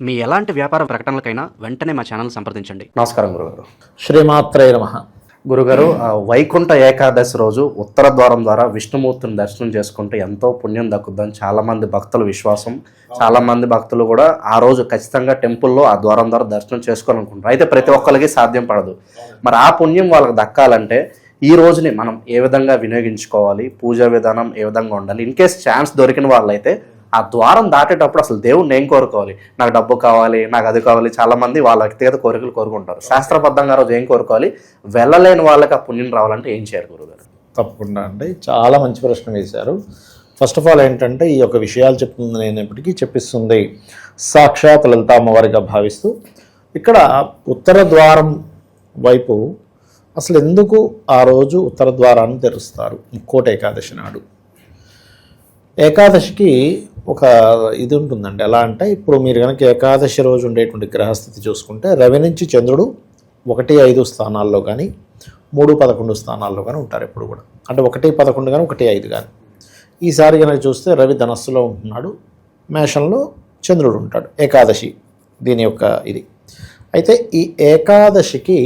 మీ ఎలాంటి వ్యాపార ప్రకటనలకైనా వెంటనే మా ఛానల్ సంప్రదించండి. నమస్కారం గురుగారు. శ్రీమాత్రే నమః. గురుగారు, వైకుంఠ ఏకాదశి రోజు ఉత్తర ద్వారం ద్వారా విష్ణుమూర్తిని దర్శనం చేసుకుంటే ఎంతో పుణ్యం దక్కుద్దని చాలామంది భక్తుల విశ్వాసం. చాలామంది భక్తులు కూడా ఆ రోజు ఖచ్చితంగా టెంపుల్లో ఆ ద్వారం ద్వారా దర్శనం చేసుకోవాలనుకుంటారు. అయితే ప్రతి ఒక్కరికి సాధ్యం పడదు. మరి ఆ పుణ్యం వాళ్ళకి దక్కాలంటే ఈ రోజుని మనం ఏ విధంగా వినియోగించుకోవాలి, పూజా విధానం ఏ విధంగా ఉండాలి, ఇన్ కేస్ ఛాన్స్ దొరికిన వాళ్ళైతే ఆ ద్వారం దాటేటప్పుడు అసలు దేవుణ్ణి ఏం కోరుకోవాలి, నాకు డబ్బు కావాలి, నాకు అది కావాలి, చాలా మంది వాళ్ళ వ్యక్తిగత కోరికలు కోరుకుంటారు. శాస్త్రబద్ధంగా రోజు ఏం కోరుకోవాలి, వెళ్ళలేని వాళ్ళకి ఆ పుణ్యం రావాలంటే ఏం చేయాలి గురుగారు? తప్పకుండా అండి, చాలా మంచి ప్రశ్న వేశారు. ఫస్ట్ ఆఫ్ ఆల్ ఏంటంటే ఈ యొక్క విషయాలు చెప్తుంది నేనప్పటికీ చెప్పిస్తుంది సాక్షాత్ లలితామ్మవారిగా భావిస్తూ, ఇక్కడ ఉత్తర ద్వారం వైపు అసలు ఎందుకు ఆ రోజు ఉత్తర ద్వారాన్ని తెరుస్తారు? ముక్కోటి ఏకాదశి నాడు. ఏకాదశికి ఒక ఇది ఉంటుందండి. ఎలా అంటే ఇప్పుడు మీరు కనుక ఏకాదశి రోజు ఉండేటువంటి గ్రహస్థితి చూసుకుంటే రవి నుంచి చంద్రుడు 1-5 స్థానాల్లో కానీ 3-11 స్థానాల్లో కానీ ఉంటారు ఎప్పుడు కూడా. అంటే 1-11 కానీ 1-5 కానీ. ఈసారి కనుక చూస్తే రవి ధనస్సులో ఉంటున్నాడు, మేషంలో చంద్రుడు ఉంటాడు. ఏకాదశి దీని యొక్క ఇది. అయితే ఈ ఏకాదశికి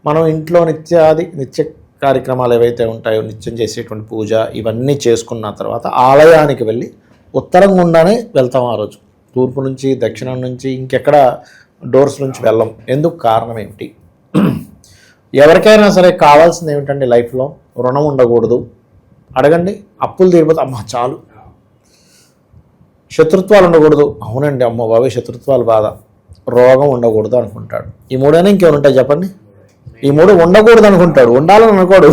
మనం ఇంట్లో నిత్య కార్యక్రమాలు ఏవైతే ఉంటాయో, నిత్యం చేసేటువంటి పూజ ఇవన్నీ చేసుకున్న తర్వాత ఆలయానికి వెళ్ళి ఉత్తరం గుండానే వెళ్తాం ఆ రోజు. తూర్పు నుంచి, దక్షిణం నుంచి, ఇంకెక్కడ డోర్స్ నుంచి వెళ్ళం. ఎందుకు? కారణం ఏమిటి? ఎవరికైనా సరే కావాల్సింది ఏమిటండి లైఫ్లో? రుణం ఉండకూడదు. అడగండి, అప్పులు తీరిపోతే అమ్మ చాలు. శత్రుత్వాలు ఉండకూడదు. అవునండి, అమ్మ బాబాయ్ శత్రుత్వాలు బాధ. రోగం ఉండకూడదు అనుకుంటాడు. ఈ మూడైనా ఇంకేమైనా ఉంటాయి చెప్పండి? ఈ మూడు ఉండకూడదు అనుకుంటాడు, ఉండాలని అనుకోడు.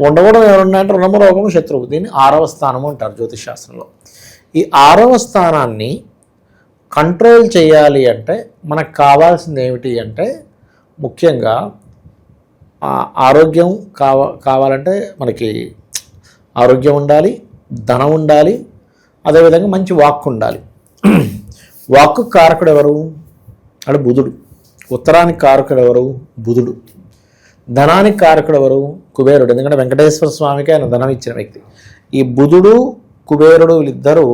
ఉండకూడదు ఎవరున్నాయంటే రుణము, రోగము, శత్రువు. దీన్ని 6వ స్థానము అంటారు జ్యోతిష్ శాస్త్రంలో. ఈ 6వ స్థానాన్ని కంట్రోల్ చేయాలి అంటే మనకు కావాల్సింది ఏమిటి అంటే, ముఖ్యంగా ఆరోగ్యం కావాలంటే మనకి ఆరోగ్యం ఉండాలి, ధనం ఉండాలి, అదేవిధంగా మంచి వాక్కు ఉండాలి. వాక్కు కారకుడు ఎవరు అంటే బుధుడు. ఉత్తరానికి కారకుడు ఎవరు? బుధుడు. ధనానికి కారకుడు ఎవరు? కుబేరుడు. ఎందుకంటే వెంకటేశ్వర స్వామికి ఆయన ధనం ఇచ్చిన వ్యక్తి. ఈ బుధుడు కుబేరుడు వీళ్ళిద్దరూ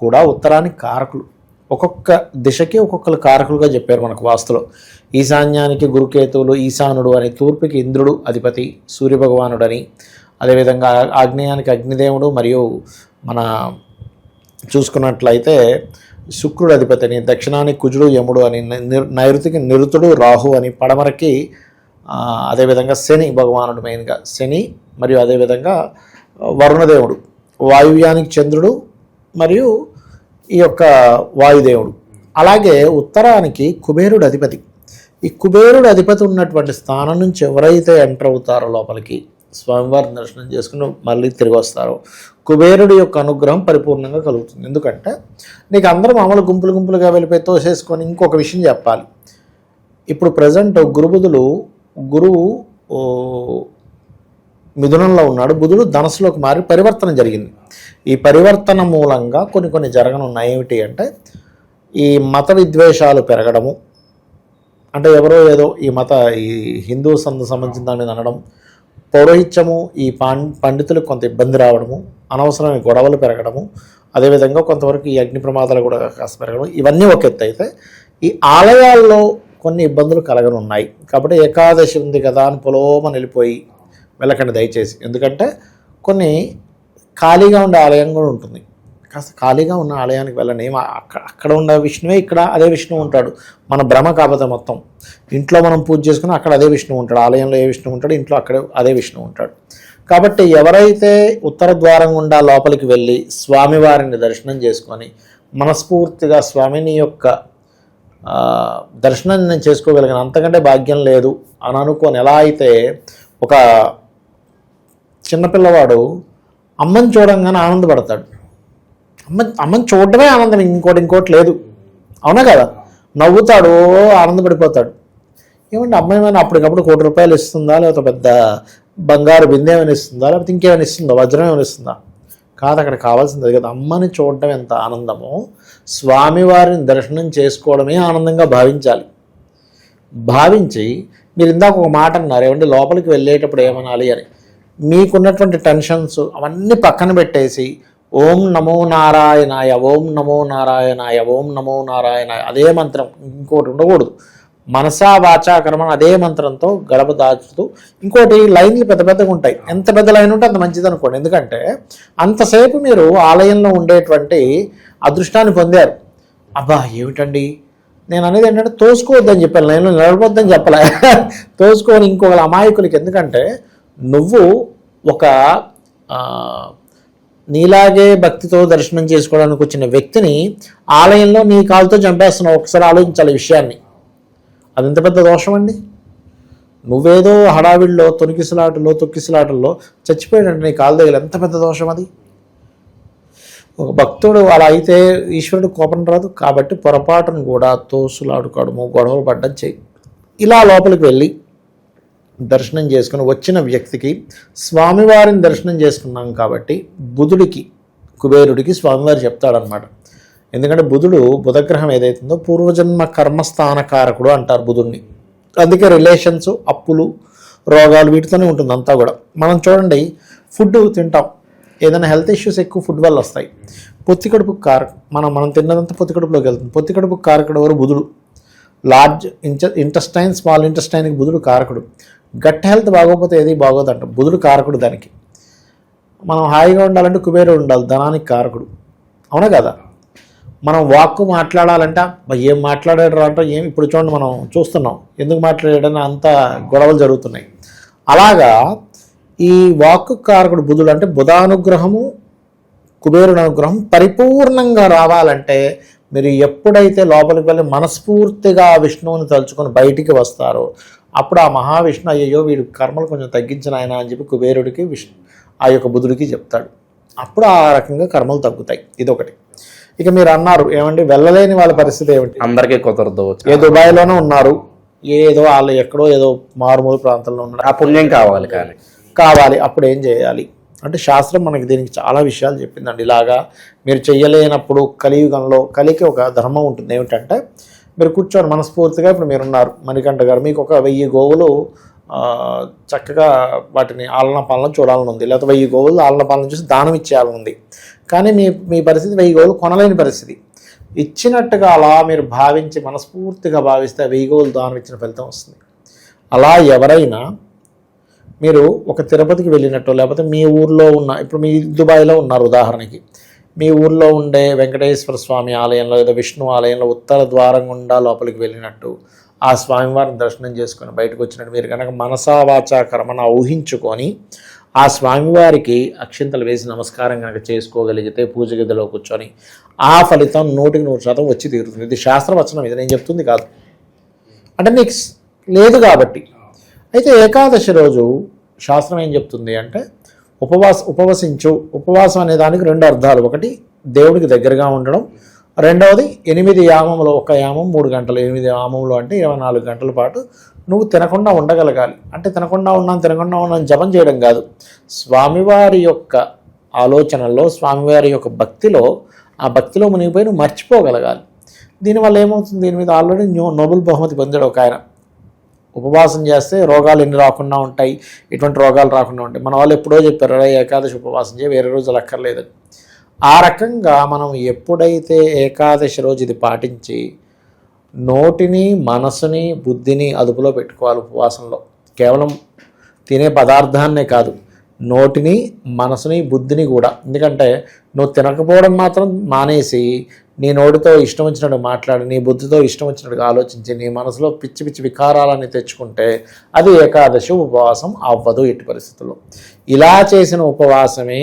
కూడా ఉత్తరానికి కారకులు. ఒక్కొక్క దిశకి ఒక్కొక్కరు కారకులుగా చెప్పారు మనకు వాస్తులో. ఈశాన్యానికి గురుకేతువులు, ఈశానుడు అని, తూర్పుకి ఇంద్రుడు అధిపతి సూర్యభగవానుడని, అదేవిధంగా ఆగ్నేయానికి అగ్నిదేవుడు, మరియు మన చూసుకున్నట్లయితే శుక్రుడు అధిపతి అని, దక్షిణానికి కుజుడు యముడు అని, నైరుతికి నిరుతుడు రాహు అని, పడమరకి అదేవిధంగా శని భగవానుడు, మెయిన్గా శని, మరియు అదేవిధంగా వరుణదేవుడు, వాయువ్యానికి చంద్రుడు మరియు ఈ యొక్క వాయుదేవుడు. అలాగే ఉత్తరానికి కుబేరుడు అధిపతి. ఈ కుబేరుడు అధిపతి ఉన్నటువంటి స్థానం నుంచి ఎవరైతే ఎంటర్ అవుతారో లోపలికి, స్వామివారిని దర్శనం చేసుకుని మళ్ళీ తిరిగి వస్తారో, కుబేరుడి యొక్క అనుగ్రహం పరిపూర్ణంగా కలుగుతుంది. ఎందుకంటే నీకు అందరూ మామూలు గుంపులుగా వెళ్ళిపోయి తోసేసుకొని. ఇంకొక విషయం చెప్పాలి, ఇప్పుడు ప్రజెంట్ గురువు మిథునంలో ఉన్నాడు, బుధుడు ధనస్సులోకి మారి పరివర్తన జరిగింది. ఈ పరివర్తన మూలంగా కొన్ని జరగనున్నాయి. ఏమిటి అంటే ఈ మత విద్వేషాలు పెరగడము, అంటే ఎవరో ఏదో ఈ హిందూ సంబంధించిన దాని మీద అనడం, పౌరోహిత్యము, ఈ పండితులకు కొంత ఇబ్బంది రావడము, అనవసరమైన గొడవలు పెరగడము, అదేవిధంగా కొంతవరకు ఈ అగ్ని ప్రమాదాలు కూడా కాస్త పెరగడం, ఇవన్నీ ఒక ఎత్తు. అయితే ఈ ఆలయాల్లో కొన్ని ఇబ్బందులు కలగనున్నాయి. కాబట్టి ఏకాదశి ఉంది కదా అని పొలోమని వెళ్ళిపోయి వెళ్ళకండి దయచేసి. ఎందుకంటే కొన్ని ఖాళీగా ఉండే ఆలయం కూడా ఉంటుంది. కాస్త ఖాళీగా ఉన్న ఆలయానికి వెళ్ళండి. అక్కడ ఉన్న విష్ణువే ఇక్కడ అదే విష్ణువు ఉంటాడు. మన భ్రమ కాకపోతే మొత్తం. ఇంట్లో మనం పూజ చేసుకుని అక్కడ అదే విష్ణువు ఉంటాడు, ఆలయంలో ఏ విష్ణువు ఉంటాడు, ఇంట్లో అక్కడే అదే విష్ణువు ఉంటాడు. కాబట్టి ఎవరైతే ఉత్తర ద్వారం గుండా లోపలికి వెళ్ళి స్వామివారిని దర్శనం చేసుకొని మనస్ఫూర్తిగా స్వామిని యొక్క దర్శనం నేను చేసుకోగలిగిన అంతకంటే భాగ్యం లేదు అని అనుకొని, ఎలా అయితే ఒక చిన్నపిల్లవాడు అమ్మని చూడంగానే ఆనందపడతాడు. అమ్మని చూడటమే ఆనందం, ఇంకోటి లేదు. అవునా కదా? నవ్వుతాడు, ఆనందపడిపోతాడు. ఏమంటే అమ్మాయి ఏమైనా అప్పటికప్పుడు ₹1,00,00,000 ఇస్తుందా, లేకపోతే పెద్ద బంగారు బిందె ఏమైనా ఇస్తుందా, లేకపోతే ఇంకేమైనా ఇస్తుందా, వజ్రం ఏమైనా ఇస్తుందా? కాదు, అక్కడ కావాల్సింది కదా. అమ్మని చూడటం ఎంత ఆనందమో స్వామివారిని దర్శనం చేసుకోవడమే ఆనందంగా భావించి మీరు ఇందాక ఒక మాట అన్నారు, ఏమంటే లోపలికి వెళ్ళేటప్పుడు ఏమనాలి అని. మీకున్నటువంటి టెన్షన్స్ అవన్నీ పక్కన పెట్టేసి ఓం నమో నారాయణాయ, ఓం నమో నారాయణాయ, ఓం నమో నారాయణాయ అదే మంత్రం, ఇంకోటి ఉండకూడదు. మనసా వాచా కర్మణ అదే మంత్రంతో గడప దాచుతూ, ఇంకోటి లైన్లు పెద్ద పెద్దగా ఉంటాయి, ఎంత పెద్ద లైన్ ఉంటే అంత మంచిది అనుకోండి. ఎందుకంటే అంతసేపు మీరు ఆలయంలో ఉండేటువంటి అదృష్టాన్ని పొందారు. అబ్బా ఏమిటండి నేను అనేది ఏంటంటే తోసుకోవద్దని చెప్పాను, లైన్లో నిలబడొద్దని చెప్పలే, తోసుకొని ఇంకొక అమాయకులకి. ఎందుకంటే నువ్వు ఒక నీలాగే భక్తితో దర్శనం చేసుకోవడానికి వచ్చిన వ్యక్తిని ఆలయంలో నీ కాలుతో చంపేస్తున్నావు. ఒకసారి ఆలోచించాలి ఈ విషయాన్ని. అది ఎంత పెద్ద దోషం అండి. నువ్వేదో హడావిడిలో తొక్కిసలాటల్లో చచ్చిపోయాడంటే నీ కాలు దగ్గర, ఎంత పెద్ద దోషం అది. ఒక భక్తుడు అలా అయితే ఈశ్వరుడు కోపం రాదు. కాబట్టి పొరపాటును కూడా తోసులాడుకోవడము, గొడవలు పడ్డం చేయి. ఇలా లోపలికి వెళ్ళి దర్శనం చేసుకుని వచ్చిన వ్యక్తికి స్వామివారిని దర్శనం చేసుకున్నాం కాబట్టి బుధుడికి, కుబేరుడికి స్వామివారు చెప్తాడనమాట. ఎందుకంటే బుధగ్రహం ఏదైతుందో పూర్వజన్మ కర్మస్థానకారకుడు అంటారు బుధుడిని. అందుకే రిలేషన్స్, అప్పులు, రోగాలు వీటితోనే ఉంటుంది అంతా కూడా. మనం చూడండి, ఫుడ్ తింటాం, ఏదైనా హెల్త్ ఇష్యూస్ ఎక్కువ ఫుడ్ వల్ల వస్తాయి. పొత్తి కడుపుకు కారకుడు, మనం తిన్నదంతా పొత్తి కడుపులోకి వెళ్తుంది. పొత్తి కడుపుకు కారకుడు ఎవరు? బుధుడు. లార్జ్ ఇంటెస్టైన్, స్మాల్ ఇంటెస్టైన్కి బుధుడు కారకుడు. గట్ హెల్త్ బాగోకపోతే ఏది బాగోదంట, బుధుడు కారకుడు దానికి. మనం హాయిగా ఉండాలంటే కుబేరుడు ఉండాలి, ధనానికి కారకుడు. అవునా కదా? మనం వాక్కు మాట్లాడాలంటే ఏం మాట్లాడాడు అంటే ఇప్పుడు చూడండి మనం చూస్తున్నాం, ఎందుకు మాట్లాడాడని అంత గొడవలు జరుగుతున్నాయి. అలాగా ఈ వాక్కు కారకుడు బుధుడు. అంటే బుధానుగ్రహము, కుబేరుడు అనుగ్రహం పరిపూర్ణంగా రావాలంటే మీరు ఎప్పుడైతే లోపలికి వెళ్ళి మనస్ఫూర్తిగా విష్ణువుని తలుచుకొని బయటికి వస్తారో అప్పుడు ఆ మహావిష్ణు అయ్యో వీడు కర్మలు కొంచెం తగ్గించిన ఆయన అని చెప్పి కుబేరుడికి ఆ యొక్క బుధుడికి చెప్తాడు. అప్పుడు ఆ రకంగా కర్మలు తగ్గుతాయి. ఇదొకటి. ఇక మీరు అన్నారు ఏమండి వెళ్ళలేని వాళ్ళ పరిస్థితి ఏమిటి? అందరికీ కుదరదు. ఏ దుబాయ్లోనే ఉన్నారు, ఏదో వాళ్ళు ఎక్కడో ఏదో మారుమూల ప్రాంతంలో ఉన్నారు, ఆ పుణ్యం కావాలి. అప్పుడు ఏం చేయాలి అంటే శాస్త్రం మనకి దీనికి చాలా విషయాలు చెప్పిందండి. ఇలాగా మీరు చెయ్యలేనప్పుడు కలియుగంలో కలికి ఒక ధర్మం ఉంటుంది. ఏమిటంటే మీరు కూర్చొని మనస్ఫూర్తిగా, ఇప్పుడు మీరున్నారు మణికంఠ గారు, మీకు ఒక 1000 గోవులు చక్కగా వాటిని ఆలన పాలన చూడాలని ఉంది, లేకపోతే 1000 గోవులు ఆలన పాలన చూసి దానం ఇచ్చేయాలని ఉంది. కానీ మీ పరిస్థితి 1000 గోవులు కొనలేని పరిస్థితి. ఇచ్చినట్టుగా అలా మీరు భావించి మనస్ఫూర్తిగా భావిస్తే 1000 గోవులు దానం ఇచ్చిన ఫలితం వస్తుంది. అలా ఎవరైనా మీరు ఒక తిరుపతికి వెళ్ళినట్టు, లేకపోతే మీ ఊర్లో ఉన్న, ఇప్పుడు మీ దుబాయ్లో ఉన్నారు ఉదాహరణకి, మీ ఊర్లో ఉండే వెంకటేశ్వర స్వామి ఆలయంలో లేదా విష్ణు ఆలయంలో ఉత్తర ద్వారం గుండా లోపలికి వెళ్ళినట్టు ఆ స్వామివారిని దర్శనం చేసుకొని బయటకు వచ్చినట్టు మీరు కనుక మనసా వాచా కర్మన ఊహించుకొని ఆ స్వామివారికి అక్షింతలు వేసి నమస్కారం కనుక చేసుకోగలిగితే పూజ గదిలో కూర్చొని ఆ ఫలితం 100% వచ్చి తీరుతుంది. ఇది శాస్త్రవచనం, ఇది నేను చెప్తుంది కాదు. అంటే నీకు లేదు కాబట్టి. అయితే ఏకాదశి రోజు శాస్త్రం ఏం చెప్తుంది అంటే ఉపవసించు. ఉపవాసం అనే దానికి 2 అర్థాలు. ఒకటి దేవుడికి దగ్గరగా ఉండడం, రెండవది 8 యామములు, ఒక యామం 3 గంటలు, 8 యామములు అంటే 24 గంటల పాటు నువ్వు తినకుండా ఉండగలగాలి. అంటే తినకుండా ఉన్నాను జపం చేయడం కాదు, స్వామివారి యొక్క ఆలోచనల్లో, స్వామివారి యొక్క భక్తిలో, ఆ భక్తిలో మునిగిపోయి నువ్వు మర్చిపోగలగాలి. దీనివల్ల ఏమవుతుంది, దీని మీద ఆల్రెడీ నోబెల్ బహుమతి పొందాడు ఒక ఆయన. ఉపవాసం చేస్తే రోగాలు ఎన్ని రాకుండా ఉంటాయి, ఇటువంటి రోగాలు రాకుండా ఉంటాయి. మన వాళ్ళు ఎప్పుడో చెప్పారు ఏకాదశి ఉపవాసం చేయ, వేరే రోజులు అక్కర్లేదని. ఆ రకంగా మనం ఎప్పుడైతే ఏకాదశి రోజు ఇది పాటించి నోటిని, మనసుని, బుద్ధిని అదుపులో పెట్టుకోవాలి. ఉపవాసంలో కేవలం తినే పదార్థాన్నే కాదు, నోటిని, మనసుని, బుద్ధిని కూడా. ఎందుకంటే నువ్వు తినకపోవడం మాత్రం మానేసి నీ నోటితో ఇష్టం వచ్చినట్టు మాట్లాడి, నీ బుద్ధితో ఇష్టం వచ్చినట్టుగా ఆలోచించి, నీ మనసులో పిచ్చి పిచ్చి వికారాలని తెచ్చుకుంటే అది ఏకాదశి ఉపవాసం అవ్వదు ఎట్టి పరిస్థితుల్లో. ఇలా చేసిన ఉపవాసమే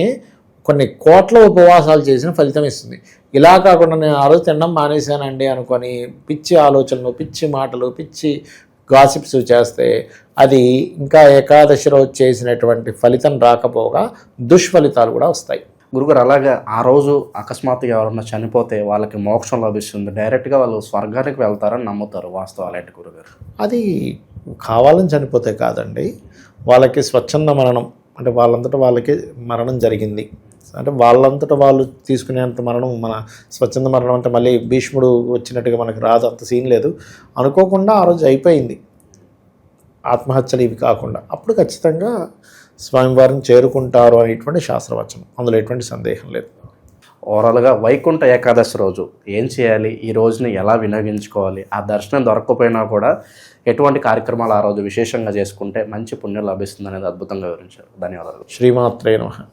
కొన్ని కోట్ల ఉపవాసాలు చేసిన ఫలితం ఇస్తుంది. ఇలా కాకుండా నేను ఆ రోజు తినడం మానేశానండి అనుకొని పిచ్చి ఆలోచనలు, పిచ్చి మాటలు, పిచ్చి గాసిప్స్ చేస్తే అది ఇంకా ఏకాదశి రోజు చేసినటువంటి ఫలితం రాకపోగా దుష్ఫలితాలు కూడా వస్తాయి. గురుగారు, అలాగే ఆ రోజు అకస్మాత్తుగా ఎవరన్నా చనిపోతే వాళ్ళకి మోక్షం లభిస్తుంది, డైరెక్ట్గా వాళ్ళు స్వర్గానికి వెళ్తారని నమ్ముతారు, వాస్తవాలు ఏంటి గురుగారు? అది కావాలని చనిపోతే కాదండి, వాళ్ళకి స్వచ్ఛంద మరణం, అంటే వాళ్ళంతటా వాళ్ళకి మరణం జరిగింది. అంటే వాళ్ళంతటా వాళ్ళు తీసుకునేంత మరణం, మన స్వచ్ఛంద మరణం అంటే మళ్ళీ భీష్ముడు వచ్చినట్టుగా మనకు రాదు, అంత సీన్ లేదు. అనుకోకుండా ఆ రోజు అయిపోయింది, ఆత్మహత్యలు ఇవి కాకుండా, అప్పుడు ఖచ్చితంగా స్వామివారిని చేరుకుంటారు అనేటువంటి శాస్త్రవచనం, అందులో ఎటువంటి సందేహం లేదు. ఓవరాల్గా వైకుంఠ ఏకాదశి రోజు ఏం చేయాలి, ఈ రోజుని ఎలా వినియోగించుకోవాలి, ఆ దర్శనం దొరకకపోయినా కూడా ఎటువంటి కార్యక్రమాలు ఆ రోజు విశేషంగా చేసుకుంటే మంచి పుణ్యం లభిస్తుంది అనేది అద్భుతంగా వివరించారు. ధన్యవాదాలు. శ్రీమాత్రే నమః.